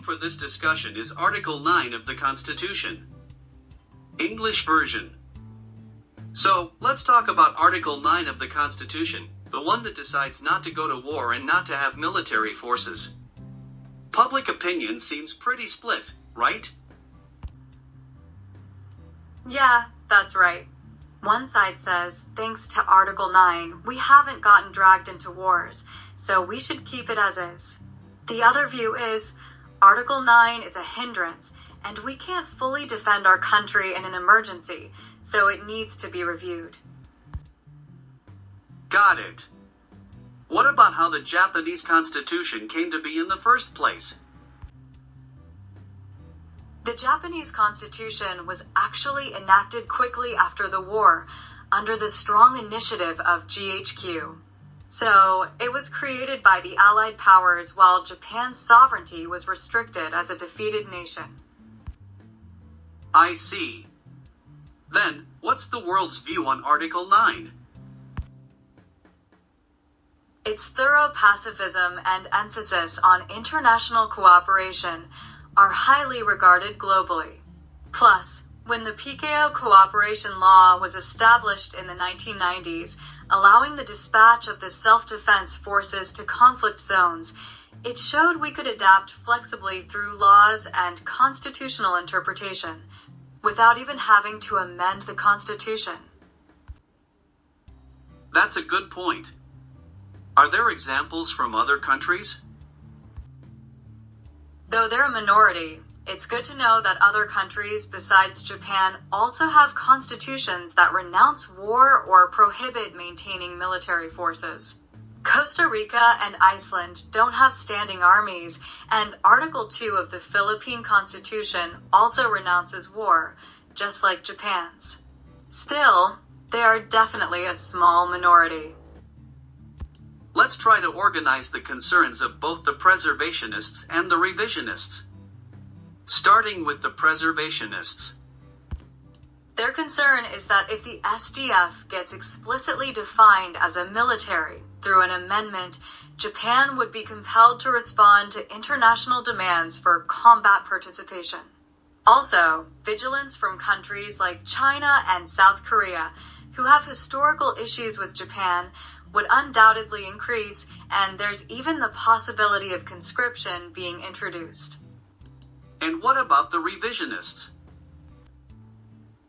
for this discussion is Article 9 of the Constitution. English version. So, let's talk about Article 9 of the Constitution, the one that decides not to go to war and not to have military forces. Public opinion seems pretty split, right? Yeah, that's right. One side says, thanks to Article 9, we haven't gotten dragged into wars, so we should keep it as is. The other view is, Article 9 is a hindrance, and we can't fully defend our country in an emergency, so it needs to be reviewed. Got it. What about how the Japanese Constitution came to be in the first place? The Japanese Constitution was actually enacted quickly after the war, under the strong initiative of GHQ. So, it was created by the Allied powers while Japan's sovereignty was restricted as a defeated nation. I see. Then, what's the world's view on Article 9? Its thorough pacifism and emphasis on international cooperation are highly regarded globally. Plus, when the PKO Cooperation Law was established in the 1990s, allowing the dispatch of the self-defense forces to conflict zones, it showed we could adapt flexibly through laws and constitutional interpretation, without even having to amend the Constitution. That's a good point. Are there examples from other countries? Though they're a minority, it's good to know that other countries besides Japan also have constitutions that renounce war or prohibit maintaining military forces. Costa Rica and Iceland don't have standing armies, and Article 2 of the Philippine Constitution also renounces war, just like Japan's. Still, they are definitely a small minority. Let's try to organize the concerns of both the preservationists and the revisionists. Starting with the preservationists. Their concern is that if the SDF gets explicitly defined as a military through an amendment, Japan would be compelled to respond to international demands for combat participation. Also, vigilance from countries like China and South Korea, who have historical issues with Japan, would undoubtedly increase, and there's even the possibility of conscription being introduced. And what about the revisionists?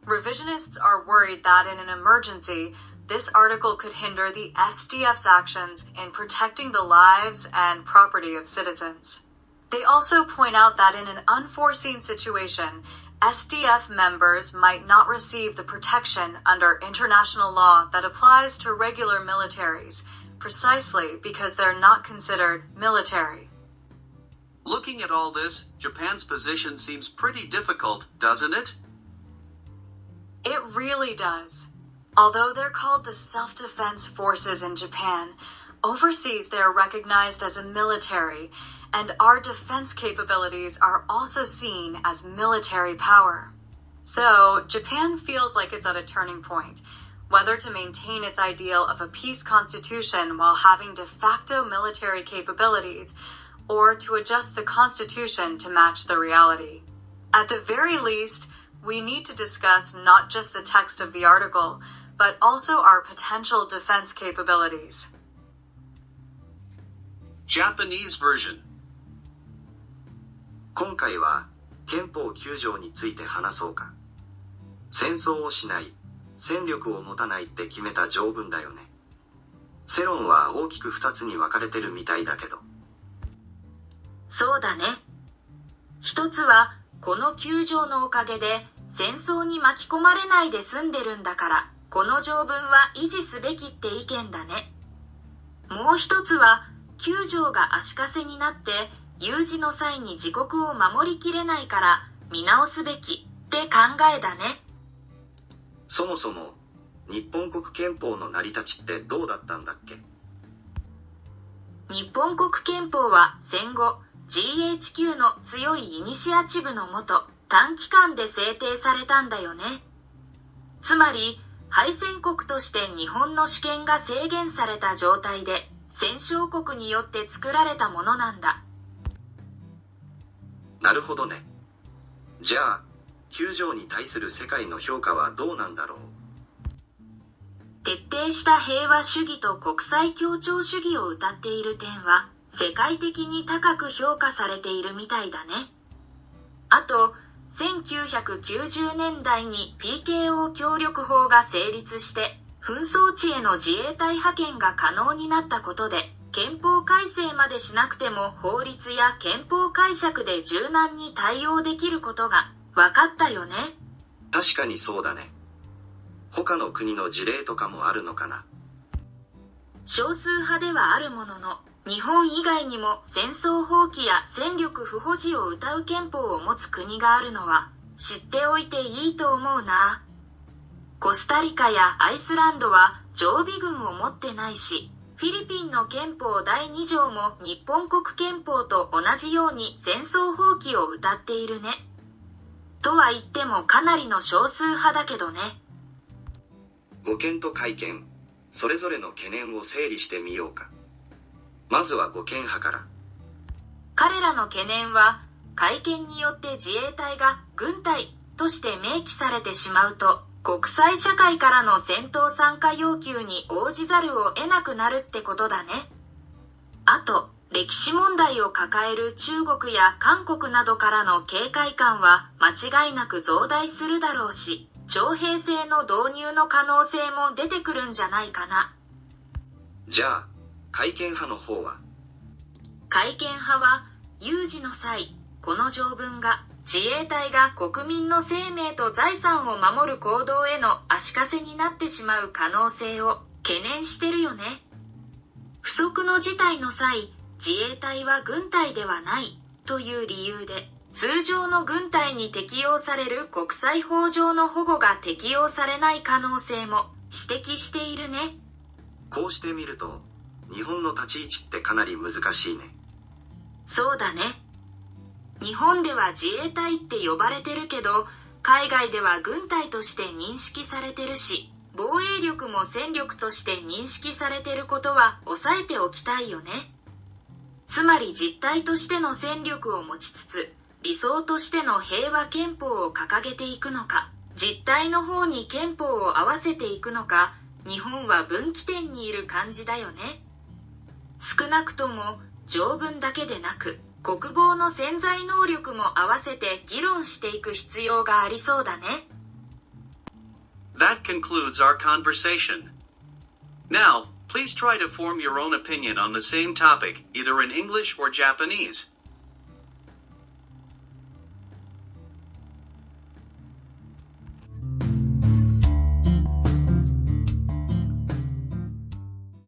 Revisionists are worried that in an emergency, this article could hinder the SDF's actions in protecting the lives and property of citizens. They also point out that in an unforeseen situation, SDF members might not receive the protection under international law that applies to regular militaries, precisely because they're not considered military. Looking at all this, Japan's position seems pretty difficult, doesn't it? It really does. Although they're called the self-defense forces in Japan, overseas they're recognized as a military, and our defense capabilities are also seen as military power. So, Japan feels like it's at a turning point, whether to maintain its ideal of a peace constitution while having de facto military capabilities, or to adjust the constitution to match the reality. At the very least, we need to discuss not just the text of the article, but also our potential defense capabilities. Japanese version. 今回は憲法9条について話そうか。戦争をしない、戦力を持たないって決めた条文だよね。世論は大きく2つに分かれてるみたいだけど。そうだね。一つはこの9条のおかげで戦争に巻き込まれないで済んでるんだから、この条文は維持すべきって意見だね。もう一つは9条が足かせになって有事の際に自国を守りきれないから見直すべきって考えだね。そもそも日本国憲法の成り立ちってどうだったんだっけ？日本国憲法は戦後 GHQ の強いイニシアチブのもと短期間で制定されたんだよね。つまり敗戦国として日本の主権が制限された状態で戦勝国によって作られたものなんだ。なるほどね。じゃあ、9条に対する世界の評価はどうなんだろう。徹底した平和主義と国際協調主義を謳っている点は、世界的に高く評価されているみたいだね。あと、1990年代に PKO 協力法が成立して、紛争地への自衛隊派遣が可能になったことで、憲法改正までしなくても法律や憲法解釈で柔軟に対応できることが分かったよね。確かにそうだね。他の国の事例とかもあるのかな。少数派ではあるものの、日本以外にも戦争放棄や戦力不保持を謳う憲法を持つ国があるのは知っておいていいと思うな。コスタリカやアイスランドは常備軍を持ってないし、フィリピンの憲法第2条も日本国憲法と同じように戦争放棄を謳っているね。とは言ってもかなりの少数派だけどね。護憲と改憲、それぞれの懸念を整理してみようか。まずは護憲派から。彼らの懸念は、改憲によって自衛隊が軍隊として明記されてしまうと、国際社会からの戦闘参加要求に応じざるを得なくなるってことだね。あと、歴史問題を抱える中国や韓国などからの警戒感は間違いなく増大するだろうし、徴兵制の導入の可能性も出てくるんじゃないかな。じゃあ、改憲派の方は？改憲派は、有事の際、この条文が自衛隊が国民の生命と財産を守る行動への足かせになってしまう可能性を懸念してるよね。不測の事態の際、自衛隊は軍隊ではないという理由で、通常の軍隊に適用される国際法上の保護が適用されない可能性も指摘しているね。こうしてみると、日本の立ち位置ってかなり難しいね。そうだね。日本では自衛隊って呼ばれてるけど、海外では軍隊として認識されてるし、防衛力も戦力として認識されてることは抑えておきたいよね。つまり実態としての戦力を持ちつつ、理想としての平和憲法を掲げていくのか、実態の方に憲法を合わせていくのか、日本は分岐点にいる感じだよね。少なくとも条文だけでなく、国防の潜在能力も合わせて議論していく必要がありそうだね。That concludes our conversation. Now, please try to form your own opinion on the same topic, either in English or Japanese.